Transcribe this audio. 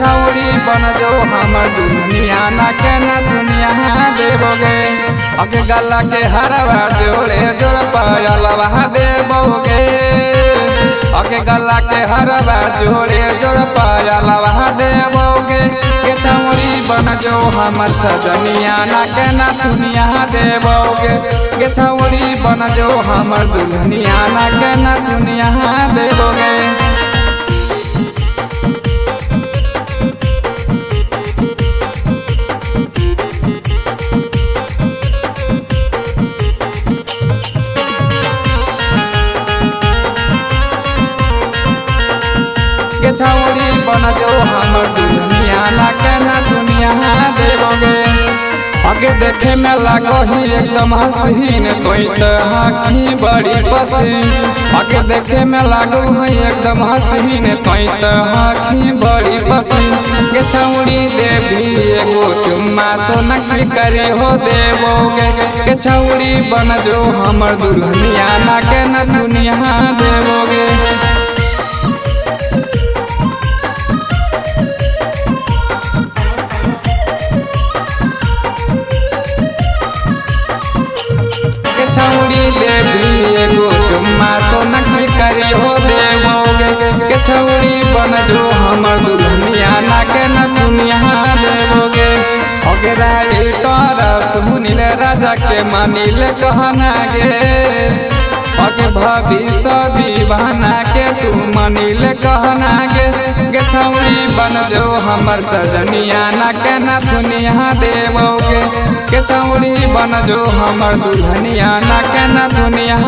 छौरी बन जो हमर दुनिया ना के ना दुनिया देबोगे अगे गला के हरवा जोड़े जोड़ पायलवा देबोगे अगे गला के हरवा जोड़े जोड़ पायलवा देबोगे के छौरी बन जो हमर सजनिया ना के ना दुनिया देबोगे के छौरी बन जो हमर दुनिया ना के ना दुनिया देबोगे के छौरी बन जो हमर दुनिया ना के ना दुनिया देबोगे आगे देखे में लागो ही एकदम हसीन कोई तो आँखी बड़ी पसीन आगे देखे में लागो ही एकदम हसीन कोई तो आँखी बड़ी पसीन के छौरी देवी एगो चुम्मा सोनक्षी करे हो देबोगे के छौरी बन जो हमर दुनिया ना के ना दुनिया देबोगे छौरी देवी एगो चुम्मा सोनक्षी करे हो देबोगे के छौरी बन जो हमर दुनिया ना के ना दुनिया देबोगे ओकरा तरस मुनिल राजा के मानिल कहना गे अगे भविष्य दीवाना के तू मानिल कहना गे छौरी बन जो हमर सजनिया ना के ना दुनिया देबोगे के छौरी बन जो हमर दुल्हनिया ना के ना दुनिया